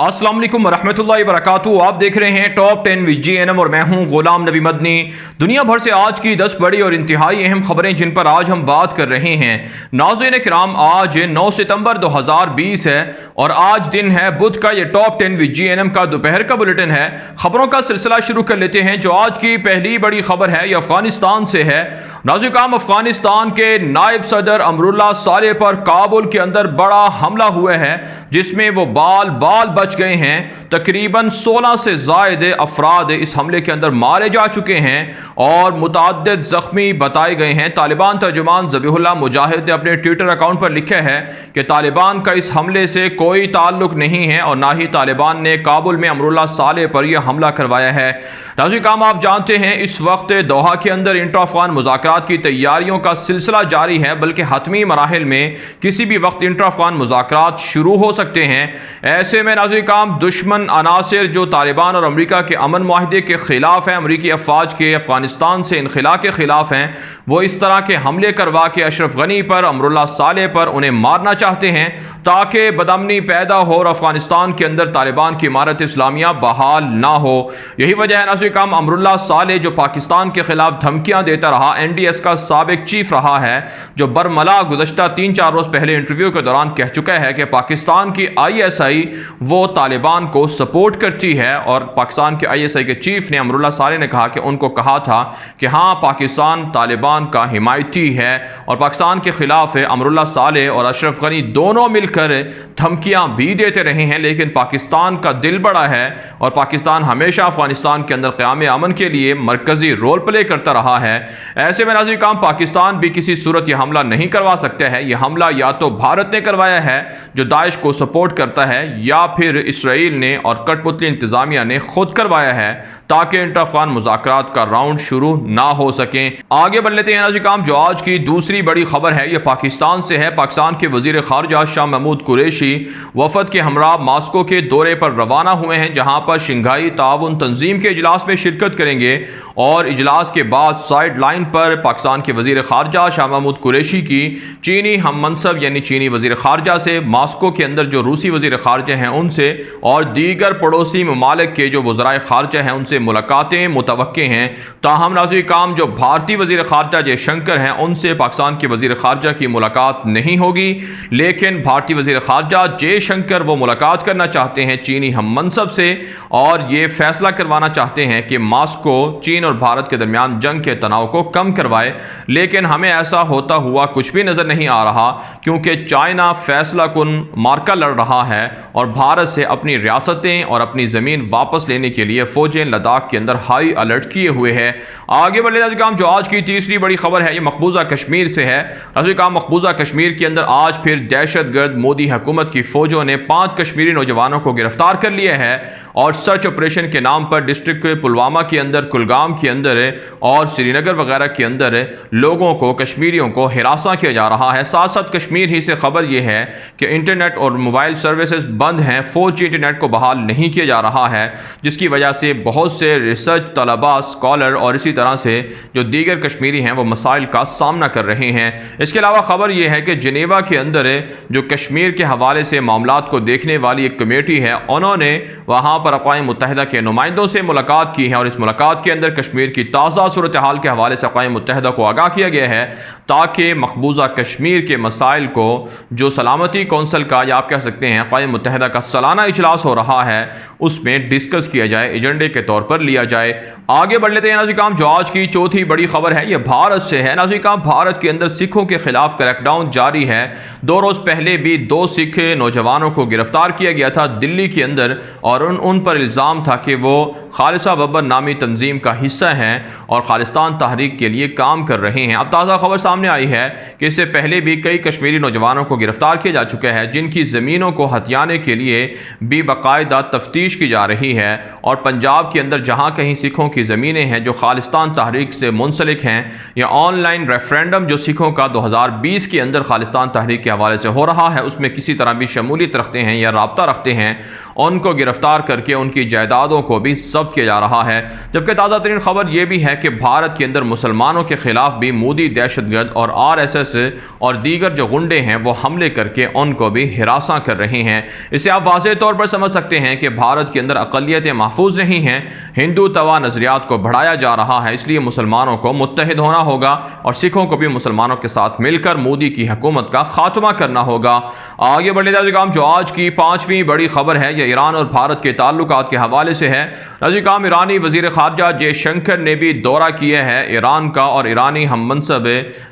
अस्सलाम वालेकुम रहमतुल्लाहि व बरकातुहू। आप देख रहे हैं टॉप 10 विद GNM और मैं हूं गुलाम नबी मदनी। दुनिया भर से आज की 10 बड़ी और इंतहाई अहम खबरें जिन पर आज हम बात कर रहे हैं। नाज़रीन किराम, आज 9 सितंबर 2020 है और आज दिन है बुध का। ये टॉप 10 विद GNM का दोपहर का बुलेटिन है। खबरों का सिलसिला शुरू कर लेते हैं। जो आज की पहली बड़ी खबर है ये अफगानिस्तान से है। नाज़रीन किराम, अफगानिस्तान के नायब सदर अमरुल्लाह सालेह पर काबुल के अंदर बड़ा हमला हुआ है जिसमें वो बाल बच गए हैं। तकरीबन 16 से ज़ायद अफराद इस हमले के अंदर मारे जा चुके हैं और मुतअद्दिद ज़ख्मी बताए गए हैं। तालिबान तर्जुमान ज़बीहुल्लाह मुजाहिद ने अपने ट्विटर अकाउंट पर लिखा है कि तालिबान का इस हमले से कोई ताल्लुक नहीं है और ना ही तालिबान ने काबुल में अमरुल्लाह सालेह पर यह हमला करवाया है। नाज़रीन काम, आप जानते हैं इस वक्त दोहा के अंदर इंटर अफगान मुज़ाकरात की तैयारियों का सिलसिला जारी है, बल्कि हतमी मराहिल में किसी भी वक्त इंटर अफगान मुज़ाकरात शुरू हो सकते हैं। ऐसे में नाज़रीन काम, दुश्मन अनासिर जो तालिबान और अमरीका के अमन मुआहदे के खिलाफ हैं, अमरीकी अफवाज के अफगानिस्तान से इनखला के खिलाफ हैं, वो इस तरह के हमले करवा के अशरफ गनी पर, अमरुल्लाह सालेह पर उन्हें मारना चाहते हैं ताकि बदअमनी पैदा हो और अफगानिस्तान के अंदर तालिबान की इमारत इस्लामिया बहाल ना हो। यही वजह है नाज़रीन काम, अमरुल्लाह सालेह जो पाकिस्तान के खिलाफ धमकियां देता रहा, NDS का साबिक चीफ रहा है, जो बरमला गुज़श्ता 3-4 रोज़ पहले इंटरव्यू के दौरान कह चुका है कि पाकिस्तान की ISI वो तालिबान को सपोर्ट करती है। और पाकिस्तान के ISI के चीफ ने, अमरुल्लाह सालेह ने कहा कि उनको कहा था कि हाँ, पाकिस्तान तालिबान का हिमायती है और पाकिस्तान के खिलाफ है। अमरुल्लाह सालेह और अशरफ गनी दोनों मिलकर धमकियां भी देते रहे हैं, लेकिन पाकिस्तान का दिल बड़ा है और पाकिस्तान हमेशा अफगानिस्तान के अंदर क़याम अमन के लिए मरकजी रोल प्ले करता रहा है। ऐसे में नाज़रीन काम, पाकिस्तान भी किसी सूरत यह हमला नहीं करवा सकता है। यह हमला या तो भारत ने करवाया है जो दाइश को सपोर्ट करता है, या फिर इसराइल ने और कठपुतली इंतजामिया ने खुद करवाया है ताकि इंटर अफगान मुज़ाकरात का राउंड शुरू ना हो सके। आगे बढ़ लेते हैं नाज़रीन काम, जो आज की दूसरी बड़ी खबर है यह पाकिस्तान से है। पाकिस्तान के वज़ीर ख़ारिजा शाह महमूद कुरैशी वफद के हमरा मास्को के दौरे पर रवाना हुए हैं, जहां पर शंघाई ताउन तंजीम के इजलास में शिरकत करेंगे और इजलास के बाद साइड लाइन पर पाकिस्तान के वज़ीर ख़ारिजा शाह महमूद कुरैशी की चीनी हम मनसब यानी चीनी वज़ीर ख़ारिजा से, मास्को के अंदर जो रूसी वज़ीर ख़ारिजा हैं उनसे और दीगर पड़ोसी ममालिक के जो वज़राए ख़ारिजा हैं उनसे मुलाकातें मुतवक्के हैं। ताहम नाज़रीन काम, जो भारतीय वज़ीर ख़ारिजा जयशंकर हैं उनसे पाकिस्तान के वज़ीर ख़ारिजा की मुलाकात नहीं होगी, लेकिन भारतीय वज़ीर ख़ारिजा जयशंकर वो मुलाकात करना चाहते हैं चीनी हम मनसब से और ये फैसला करवाना चाहते हैं कि मास्को चीन और भारत के दरमियान जंग के तनाव को कम करवाए। लेकिन हमें ऐसा होता हुआ कुछ भी नज़र नहीं आ रहा, क्योंकि चाइना फैसला कुन मार्का लड़ रहा है और भारत से अपनी रियासतें और अपनी ज़मीन वापस लेने के लिए फ़ौजें लद्दाख के अंदर हाई अलर्ट किए हुए है। आगे बढ़े नाज़रीन काम, जो आज की तीसरी बड़ी खबर है ये मकबूजा कश्मीर से है। नाज़रीन काम, मकबूजा कश्मीर के अंदर आज फिर दहशतगर्द मोदी हुकूमत की फ़ौजों ने 5 कश्मीरी नौजवानों को गिरफ्तार कर लिया है और सर्च ऑपरेशन के नाम पर डिस्ट्रिक्ट पुलवामा के अंदर, कुलगाम के अंदर और श्रीनगर वगैरह के अंदर लोगों को, कश्मीरियों को हिरासा किया जा रहा है। साथ साथ कश्मीर ही से खबर यह है कि इंटरनेट और मोबाइल सर्विसेज बंद हैं, 4G इंटरनेट को बहाल नहीं किया जा रहा है, जिसकी वजह से बहुत से रिसर्च तलबा, स्कॉलर और इसी तरह से जो दीगर कश्मीरी हैं वो मसाइल का सामना कर रहे हैं। इसके अलावा खबर यह है कि जिनेवा के अंदर जो कश्मीर के हवाले से मामलात को देखने वाली एक कमेटी है, उन्होंने वहाँ पर अक़वाम मुत्तहिदा के नुमाइंदों से मुलाकात की है और इस मुलाकात के अंदर कश्मीर की ताज़ा सूरत हाल के हवाले से अक़वाम मुत्तहिदा को आगाह किया गया है ताकि मकबूजा कश्मीर के मसाइल को, जो सलामती कौंसिल का या आप कह सकते हैं अक़वाम मुत्तहिदा का सालाना इजलास हो रहा है, उसमें डिस्कस किया जाए, एजेंडे के तौर पर लिया जाए। आगे बढ़ लेते हैं नाज़रीन काम, जो आज की चौथी बड़ी खबर है यह भारत से है। नाज़रीन काम, भारत के अंदर सिखों के खिलाफ क्रैकडाउन जारी है। 2 रोज़ पहले भी 2 सिख नौजवानों को गिरफ्तार किया गया था दिल्ली के अंदर और उन पर इल्ज़ाम था कि वो खालिसा बब्बर नामी तंजीम का हिस्सा हैं और खालिस्तान तहरीक के लिए काम कर रहे हैं। अब ताज़ा खबर सामने आई है कि इससे पहले भी कई कश्मीरी नौजवानों को गिरफ्तार किया जा चुका है, जिनकी ज़मीनों को हथियाने के लिए भी बाकायदा तफ्तीश की जा रही है। और पंजाब के अंदर जहाँ कहीं सिखों की ज़मीनें हैं जो खालिस्तान तहरीक से मुंसलिक हैं, या ऑनलाइन रेफरेंडम जो सिखों का 2020 के अंदर खालिस्तान तहरीक के हवाले से हो रहा है उसमें किसी तरह भी शमूलियत रखते हैं या राब्ता रखते हैं, उनको गिरफ्तार करके उनकी जायदादों को भी जब्त किया जा रहा है। जबकि ताज़ा तरीन खबर यह भी है कि भारत के अंदर मुसलमानों के खिलाफ भी मोदी दहशतगर्द और RSS और दीगर जो गुंडे हैं वो हमले करके उनको भी हिरासा कर रहे हैं। इसे आप वाज़ेह तौर पर समझ सकते हैं कि भारत के अंदर अक़लियतें महफूज नहीं हैं, हिंदू तवा नज़रियात को बढ़ाया जा रहा है। इसलिए मुसलमानों को मुत्तहिद होना होगा और सिखों को भी मुसलमानों के साथ मिलकर मोदी की हुकूमत का खात्मा करना होगा। आगे बढ़े नाज़रीन, जो आज की 5वीं बड़ी खबर है यह ईरान और भारत के ताल्लुकात के हवाले से है। नाज़रीन, ईरानी वज़ीर ख़ारजा जयशंकर ने भी दौरा किया है ईरान का और ईरानी हम मनसब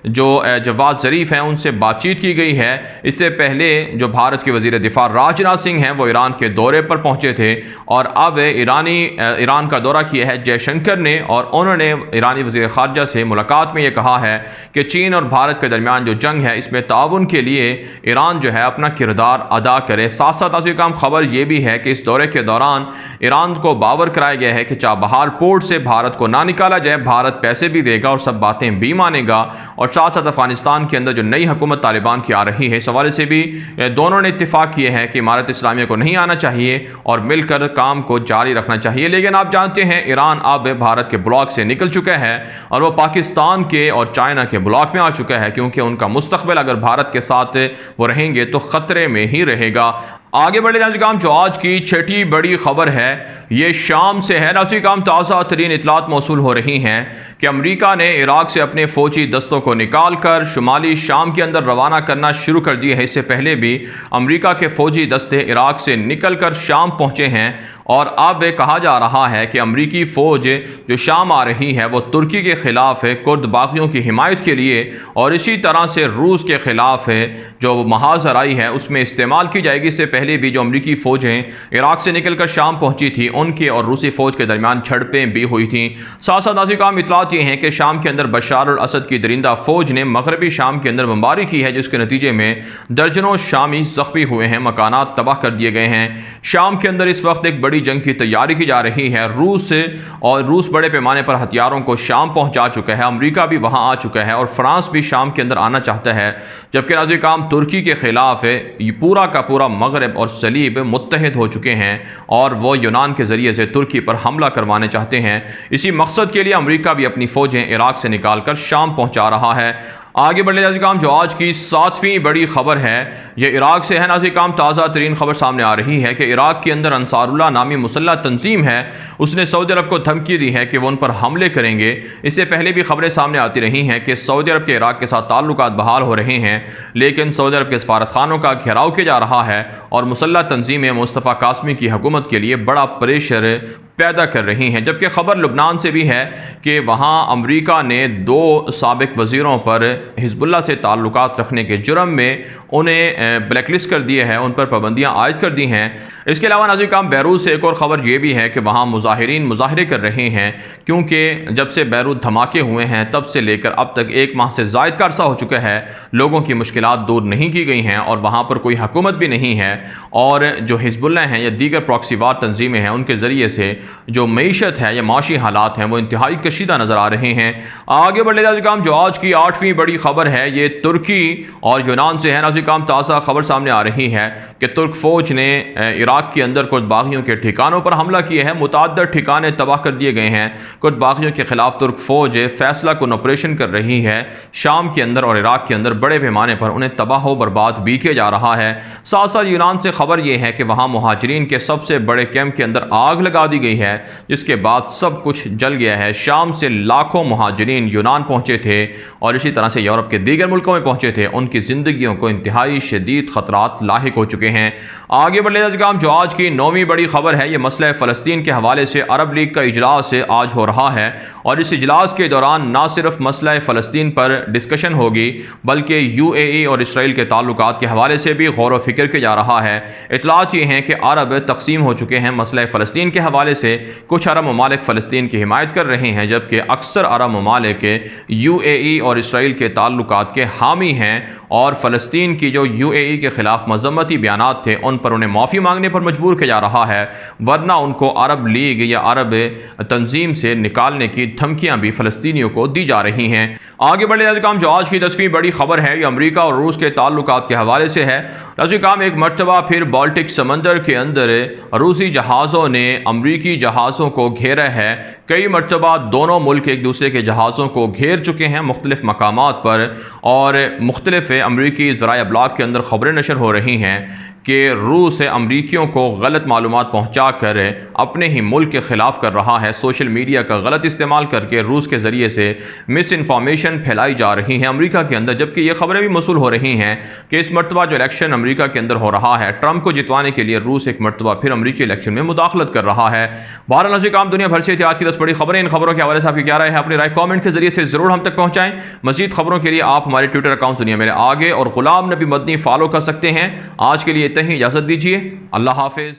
जो जवाद ज़रीफ़ हैं उनसे बातचीत की गई है। इससे पहले जो भारत के वज़ीर दिफ़ा राजनाथ सिंह हैं वो ईरान के दौरे पर पहुंचे थे और अब ईरान का दौरा किया है जयशंकर ने और उन्होंने ईरानी वज़ीर ख़ारजा से मुलाकात में ये कहा है कि चीन और भारत के दरमियान जो जंग है इसमें ताउन के लिए ईरान जो है अपना किरदार अदा करे। साथ साथ नाज़रीन, खबर ये भी है कि इस दौरे के दौरान ईरान को बावर कराया गया है कि चाबहार पोर्ट से भारत को ना निकाला जाए, भारत पैसे भी देगा और सब बातें भी मानेगा। और साथ साथ अफगानिस्तान के अंदर जो नई हुकूमत तालिबान की आ रही है इस हवाले से भी दोनों ने इत्तेफाक किए हैं कि इमारत इस्लामिया को नहीं आना चाहिए और मिलकर काम को जारी रखना चाहिए। लेकिन आप जानते हैं ईरान अब भारत के ब्लॉक से निकल चुका है और वो पाकिस्तान के और चाइना के ब्लॉक में आ चुका है, क्योंकि उनका मुस्तकबिल अगर भारत के साथ वो रहेंगे तो खतरे में ही रहेगा। आगे बढ़े नाज़रीन, जो आज की छठी बड़ी खबर है ये शाम से है। नाज़रीन, ताज़ा तरीन इतलात मौसूल हो रही हैं कि अमरीका ने इराक से अपने फ़ौजी दस्तों को निकाल कर शुमाली शाम के अंदर रवाना करना शुरू कर दिया है। इससे पहले भी अमरीका के फ़ौजी दस्ते इराक से निकल कर शाम पहुँचे हैं और अब कहा जा रहा है कि अमरीकी फ़ौज जो शाम आ रही है वो तुर्की के ख़िलाफ़ है कुर्द बागियों की हिमायत के लिए और इसी तरह से रूस के ख़िलाफ़ है जो महाजर आई है उसमें इस्तेमाल की जाएगी। इससे पहले भी जो अमरीकी फ़ौजें इराक से निकलकर शाम पहुंची थी उनके और रूसी फ़ौज के दरमियान झड़पें भी हुई थी। साथ साथ नाज़रीन, इतलात ये हैं कि शाम के अंदर बशार अल असद की दरिंदा फ़ौज ने मगरबी शाम के अंदर बमबारी की है, जिसके नतीजे में दर्जनों शामी ज़ख्मी हुए हैं, मकानात तबाह कर दिए गए हैं। शाम के अंदर इस वक्त एक बड़ी जंग की तैयारी की जा रही है। रूस बड़े पैमाने पर हथियारों को शाम पहुंचा चुका है, अमरीका भी वहां आ चुका है और फ्रांस भी शाम के अंदर आना चाहता है। जबकि नाज़रीन, तुर्की के खिलाफ ये पूरा का पूरा मगरब और सलीब मुत्तहिद हो चुके हैं और वो यूनान के ज़रिए से तुर्की पर हमला करवाने चाहते हैं। इसी मकसद के लिए अमरीका भी अपनी फ़ौजें इराक से निकालकर शाम पहुंचा रहा है। आगे बढ़ने नाज़रीन, जो आज की 7वीं बड़ी खबर है ये इराक से है। नाज़रीन, ताज़ा तरीन खबर सामने आ रही है कि इराक के अंदर अंसारुल्लाह नामी मुसल्लह तंजीम है, उसने सऊदी अरब को धमकी दी है कि वो उन पर हमले करेंगे। इससे पहले भी खबरें सामने आती रही हैं कि सऊदी अरब के इराक के साथ ताल्लुकात बहाल हो रहे हैं, लेकिन सऊदी अरब के सफारतखानों का घेराव किया जा रहा है और मुसल्लह तंजीमें मुस्तफ़ा कासमी की हुकूमत के लिए बड़ा प्रेशर पैदा कर रही हैं। जबकि खबर लुबनान से भी है कि वहाँ अमरीका ने 2 साबिक वज़ीरों पर हिज़्बुल्लाह से ताल्लुकात रखने के जुर्म में उन्हें ब्लैकलिस्ट कर दिए है, उन पर पाबंदियाँ आयद कर दी हैं। इसके अलावा नाज़रीन, बैरूत से एक और ख़बर ये भी है कि वहाँ मुज़ाहिरीन मुज़ाहरे कर रहे हैं, क्योंकि जब से बैरूत धमाके हुए हैं तब से लेकर अब तक 1 माह से ज़ायद का अरसा हो चुका है, लोगों की मुश्किलात दूर नहीं की गई हैं और वहाँ पर कोई हुकूमत भी नहीं है और जो हिज़्बुल्लाह हैं या दीगर प्रॉक्सीवार तंजीमें हैं उनके ज़रिए से जो मईशत है या माशी हालात हैं वो इंतहाई कशीदा नज़र आ रहे हैं। आगे बढ़े नाज़रीन, जो आज की 8वीं बड़ी खबर है ये तुर्की और यूनान से है। नाज़रीन, ताज़ा खबर सामने आ रही है कि तुर्क फ़ौज ने इराक के अंदर कुछ बागियों के ठिकानों पर हमला किया है, मुतअद्दिद ठिकाने तबाह कर दिए गए हैं। कुछ बागियों के खिलाफ तुर्क फ़ौज फैसला कुन ऑपरेशन कर रही है शाम के अंदर और इराक के अंदर बड़े पैमाने पर उन्हें तबाह व बर्बाद भी किया जा रहा है। साथ साथ यूनान से खबर यह है कि वहाँ मुहाजिरीन के सबसे बड़े कैंप के अंदर आग लगा दी गई है, जिसके बाद सब कुछ जल गया है। शाम से लाखों मुहाजिरीन यूनान पहुंचे थे और इसी तरह से यूरोप के दीगर मुल्कों में पहुंचे थे, उनकी ज़िंदगियों को इंतहाई शदीद ख़तरात लाहिक हो चुके हैं। आगे बढ़े नाज़रीन, जो आज की 9वीं बड़ी खबर है ये मसला फ़लस्तीन के हवाले से अरब लीग का इजलास आज हो रहा है और इस इजलास के दौरान न सिर्फ मसला फ़लस्तीन पर डिस्कशन होगी बल्कि UAE और इसराइल के ताल्लुकात के हवाले से भी गौर व फिक्र किया जा रहा है। इतलात ये हैं कि अरब तकसीम हो चुके हैं मसला फ़लस्तीन के हवाले से। कुछ अरब ममालिक फ़लस्तीन की हिमायत कर रहे हैं जबकि अक्सर अरब ममालिक UAE और इसराइल के ताल्लुकात के हामी हैं और फ़लस्तीन की जो UAE के ख़िलाफ़ मज़म्मती बयानात थे उन पर उन्हें माफ़ी मांगने पर मजबूर किया जा रहा है, वरना उनको अरब लीग या अरब तंजीम से निकालने की धमकियाँ भी फ़लस्तीनियों को दी जा रही हैं। आगे बढ़े नाज़रीन, जो आज की 10वीं बड़ी खबर है ये अमरीका और रूस के ताल्लुकात के हवाले से है। नाज़रीन, एक मरतबा फिर बाल्टिक समंदर के अंदर रूसी जहाज़ों ने अमरीकी जहाज़ों को घेरा है। कई मरतबा दोनों मुल्क एक दूसरे के जहाज़ों को घेर चुके हैं मुख्तलिफ मकामात पर और मुख्तलिफ अमरीकी ज़राए अबलाग के अंदर ख़बरें नशर हो रही हैं कि रूस अमरीकियों को गलत मालूमात पहुँचा कर अपने ही मुल्क के ख़िलाफ़ कर रहा है। सोशल मीडिया का गलत इस्तेमाल करके रूस के ज़रिए से मिस इन्फॉर्मेशन फैलाई जा रही है अमरीका के अंदर, जबकि ये खबरें भी मौसूल हो रही हैं कि इस मरतबा जो इलेक्शन अमरीका के अंदर हो रहा है, ट्रंप को जितवाने के लिए रूस एक मरतबा फिर अमरीकी इलेक्शन में मुदाखलत कर रहा है। बहरहाल नाज़रीन, काम दुनिया भर से आज की 10 बड़ी खबरें। इन खबरों के हवाले से आपकी क्या राय है? अपनी राय कॉमेंट के जरिए से ज़रूर हम तक पहुँचाएँ। मज़ीद खबरों के लिए आप हमारे ट्विटर अकाउंट दुनिया मेरे आगे और गुलाम नबी मदनी फॉलो कर सकते हैं। आज के लिए इतना ही, इजाज़त दीजिए। अल्लाह हाफिज़।